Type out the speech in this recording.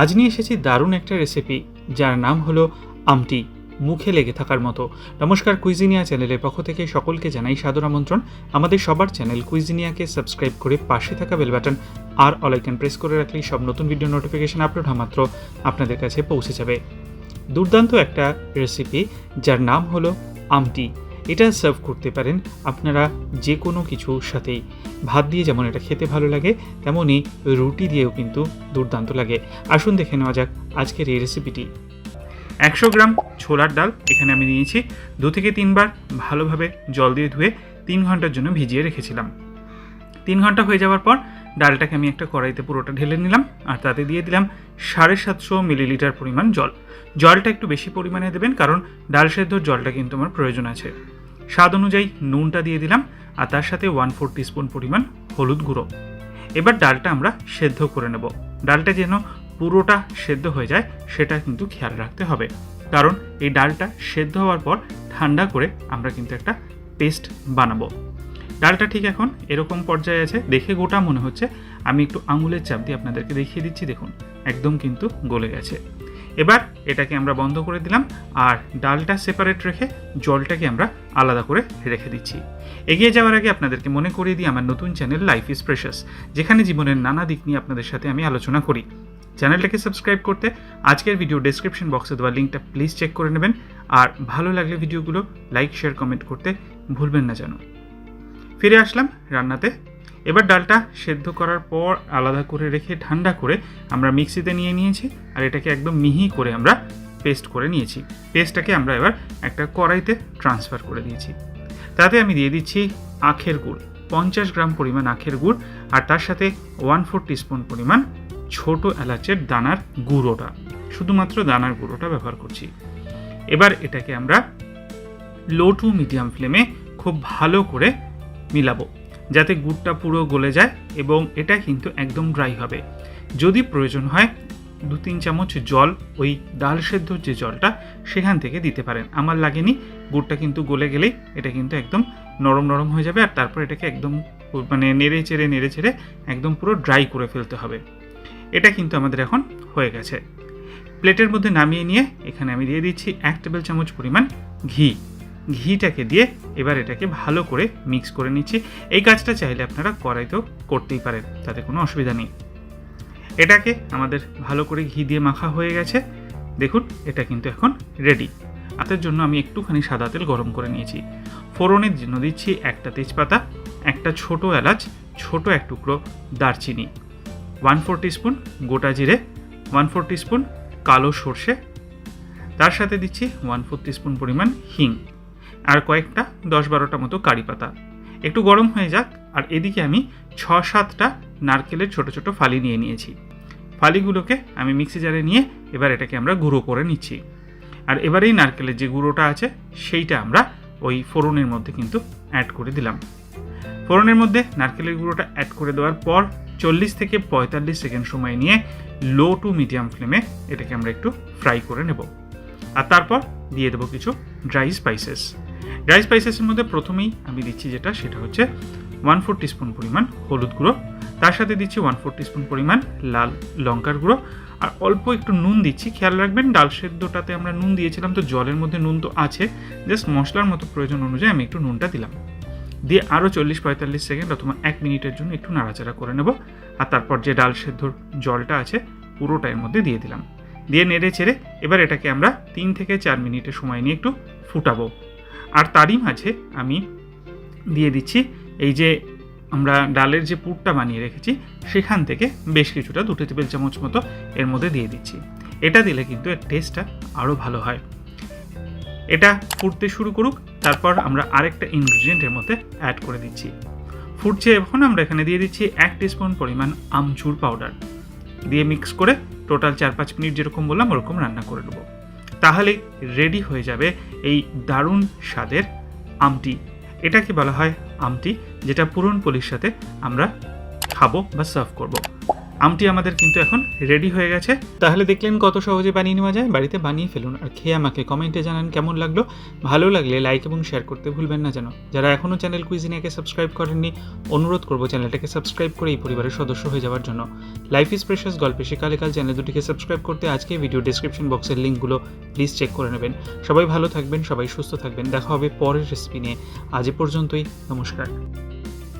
আজ নিয়ে এসেছি দারুণ একটা রেসিপি যার নাম হলো আমটি, মুখে লেগে থাকার মতো। নমস্কার, কুইজিনিয়া চ্যানেলের পক্ষ থেকে সকলকে জানাই সাদর আমন্ত্রণ। আমাদের সবার চ্যানেল কুইজিনিয়াকে সাবস্ক্রাইব করে পাশে থাকা বেল বাটন আর অল আইকন প্রেস করে রাখলেই সব নতুন ভিডিও নোটিফিকেশন আপলোড হওয়া মাত্র আপনাদের কাছে পৌঁছে যাবে। দুর্দান্ত একটা রেসিপি যার নাম হলো আমটি। এটা সার্ভ করতে পারেন আপনারা যে কোনো কিছুর সাথেই। ভাত দিয়ে যেমন এটা খেতে ভালো লাগে, তেমনই রুটি দিয়েও কিন্তু দুর্দান্ত লাগে। আসুন দেখে নেওয়া যাক আজকের এই রেসিপিটি। 100 গ্রাম ছোলার ডাল এখানে আমি নিয়েছি। 2 থেকে 3 বার ভালোভাবে জল দিয়ে ধুয়ে 3 ঘন্টার জন্য ভিজিয়ে রেখেছিলাম। 3 ঘন্টা হয়ে যাওয়ার পর ডালটাকে আমি একটা কড়াইতে পুরোটা ঢেলে নিলাম, আর তাতে দিয়ে দিলাম 750 মিলিলিটার পরিমাণ জল। জলটা একটু বেশি পরিমাণে দেবেন, কারণ ডাল সেদ্ধর জলটা কিন্তু আমার প্রয়োজন আছে। স্বাদ অনুযায়ী নুনটা দিয়ে দিলাম, আর তার সাথে 1/4 টিস্পুন পরিমাণ হলুদ গুঁড়ো। এবার ডালটা আমরা সেদ্ধ করে নেব। ডালটা যেন পুরোটা সেদ্ধ হয়ে যায় সেটা কিন্তু খেয়াল রাখতে হবে, কারণ এই ডালটা সেদ্ধ হওয়ার পর ঠান্ডা করে আমরা কিন্তু একটা পেস্ট বানাবো। ডালটা ঠিক এখন এরকম পর্যায়ে আছে, দেখে গোটা মনে হচ্ছে। আমি একটু আঙুলের চাপ দিয়ে আপনাদেরকে দেখিয়ে দিচ্ছি, দেখুন একদম কিন্তু গলে গেছে। এবার এটাকে আমরা বন্ধ করে দিলাম, আর ডালটা সেপারেট রেখে জলটাকে আমরা আলাদা করে রেখে দিচ্ছি। এগিয়ে যাওয়ার আগে আপনাদেরকে মনে করিয়ে দিই আমার নতুন চ্যানেল লাইফ ইজ প্রেশাস, যেখানে জীবনের নানা দিক নিয়ে আপনাদের সাথে আমি আলোচনা করি। চ্যানেলটাকে সাবস্ক্রাইব করতে আজকের ভিডিও ডেসক্রিপশন বক্সে দেওয়া লিঙ্কটা প্লিজ চেক করে নেবেন, আর ভালো লাগলে ভিডিওগুলো লাইক শেয়ার কমেন্ট করতে ভুলবেন না যেন। ফিরে আসলাম রান্নাতে। এবার ডালটা সেদ্ধ করার পর আলাদা করে রেখে ঠান্ডা করে আমরা মিক্সিতে নিয়ে নিয়েছি, আর এটাকে একদম মিহি করে আমরা পেস্ট করে নিয়েছি। পেস্টটাকে আমরা এবার একটা কড়াইতে ট্রান্সফার করে দিয়েছি। তাতে আমি দিয়ে দিচ্ছি আখের গুড়, 50 গ্রাম পরিমাণ আখের গুড়, আর তার সাথে 1/4 টিস্পুন পরিমাণ ছোট এলাচের দানার গুঁড়োটা, শুধুমাত্র দানার গুঁড়োটা ব্যবহার করছি। এবার এটাকে আমরা লো টু মিডিয়াম ফ্লেমে খুব ভালো করে মিলাবো, যাতে গুড়টা পুরো গলে যায়, এবং এটা কিন্তু একদম ড্রাই হবে। যদি প্রয়োজন হয় 2-3 চামচ জল ওই ডাল সেদ্ধর যে জলটা সেখান থেকে দিতে পারেন। আমার লাগেনি, গুড়টা কিন্তু গলে গেলেই এটা কিন্তু একদম নরম নরম হয়ে যাবে, আর তারপর এটাকে একদম নেড়ে চেড়ে একদম পুরো ড্রাই করে ফেলতে হবে। এটা কিন্তু আমাদের এখন হয়ে গেছে। প্লেটের মধ্যে নামিয়ে নিয়ে এখানে আমি দিয়ে দিচ্ছি 1 টেবিল চামচ পরিমাণ ঘিটাকে দিয়ে এবার এটাকে ভালো করে মিক্স করে নিচ্ছি। এই কাজটা চাইলে আপনারা কড়াইতেও করতেই পারেন, তাতে কোনো অসুবিধা নেই। এটাকে আমাদের ভালো করে ঘি দিয়ে মাখা হয়ে গেছে। দেখুন এটা কিন্তু এখন রেডি। তার জন্য আমি একটুখানি সাদা তেল গরম করে নিয়েছি। ফোড়নের জন্য দিচ্ছি একটা তেজপাতা, একটা ছোট এলাচ, ছোট এক টুকরো দারচিনি, 1/4 টিস্পুন গোটা জিরে, 1/4 টিস্পুন কালো সর্ষে, তার সাথে দিচ্ছি 1/4 টিস্পুন পরিমাণ হিং, আর কয়েকটা 10-12টা মতো কারি পাতা। একটু গরম হয়ে যাক, আর এদিকে আমি 6-7টা নারকেলের ছোট ছোট ফালি নিয়ে নিয়েছি। ফালিগুলোকে আমি মিক্সি জারে নিয়ে এবার এটাকে আমরা গুঁড়ো করে নিচ্ছি। আর এবার এই নারকেলের যে গুঁড়োটা আছে সেইটা আমরা ওই ফোড়নের মধ্যে কিন্তু অ্যাড করে দিলাম। ফোড়নের মধ্যে নারকেলের গুঁড়োটা অ্যাড করে দেওয়ার পর 40 থেকে 45 সেকেন্ড সময় নিয়ে লো টু মিডিয়াম ফ্লেমে এটাকে আমরা একটু ফ্রাই করে নেব। আর তারপর দিয়ে দেবো কিছু ড্রাই স্পাইসেসের মধ্যে প্রথমেই আমি দিচ্ছি সেটা হচ্ছে 1/4 টিস্পুন পরিমাণ হলুদ গুঁড়ো, তার সাথে দিচ্ছি 1/4 টিস্পুন পরিমাণ লাল লঙ্কার গুঁড়ো, আর অল্প একটু নুন দিচ্ছি। খেয়াল রাখবেন ডাল সেদ্ধটাতে আমরা নুন দিয়েছিলাম, তো জলের মধ্যে নুন তো আছে, জাস্ট মশলার মতো প্রয়োজন অনুযায়ী আমি একটু নুনটা দিলাম। দিয়ে আরও 40-45 সেকেন্ড অথবা 1 মিনিটের জন্য একটু নাড়াচাড়া করে নেব। আর তারপর যে ডাল সেদ্ধর জলটা আছে পুরোটা এর মধ্যে দিয়ে দিলাম। দিয়ে নেড়ে চেড়ে এবার এটাকে আমরা 3 থেকে 4 মিনিটের সময় নিয়ে একটু ফুটাবো। আর তারই মাঝে আমি দিয়ে দিচ্ছি এই যে আমরা ডালের যে পুরটা বানিয়ে রেখেছি সেখান থেকে বেশ কিছুটা 2 টেবিল চামচ মতো এর মধ্যে দিয়ে দিচ্ছি। এটা দিলে কিন্তু এর টেস্টটা আরও ভালো হয়। এটা ফুটতে শুরু করুক, তারপর আমরা আরেকটা ইনগ্রিডিয়েন্ট এর মধ্যে অ্যাড করে দিচ্ছি। ফুটছে, এখন আমরা এখানে দিয়ে দিচ্ছি 1 টিস্পুন পরিমাণ আমচুর পাউডার, দিয়ে মিক্স করে টোটাল 4-5 মিনিট যেরকম বললাম ওরকম রান্না করে নেব। তাহলেই রেডি হয়ে যাবে এই দারুণ স্বাদের আমটি। এটাকে বলা হয় আমটি, যেটা পুরনপোলির সাথে আমরা খাবো বা সার্ভ করব। আমটি আমাদের কিন্তু এখন রেডি হয়ে গেছে। তাহলে দেখলেন কত সহজে বানিয়ে নেওয়া যায়। বাড়িতে বানিয়ে ফেলুন আর খেয়ে আমাকে কমেন্টে জানান কেমন লাগলো। ভালো লাগলে লাইক এবং শেয়ার করতে ভুলবেন না যেন। যারা এখনও চ্যানেল কুইজিনিয়াকে সাবস্ক্রাইব করেননি, অনুরোধ করবো চ্যানেলটাকে সাবস্ক্রাইব করে এই পরিবারের সদস্য হয়ে যাওয়ার জন্য। লাইফ ইজ প্রেশাস গল্পে শেখালে কাল চ্যানেল দুটিকে সাবস্ক্রাইব করতে আজকে ভিডিও ডেসক্রিপশন বক্সের লিঙ্কগুলো প্লিজ চেক করে নেবেন। সবাই ভালো থাকবেন, সবাই সুস্থ থাকবেন। দেখা হবে পরের রেসিপি নিয়ে। আজ এ পর্যন্তই, নমস্কার।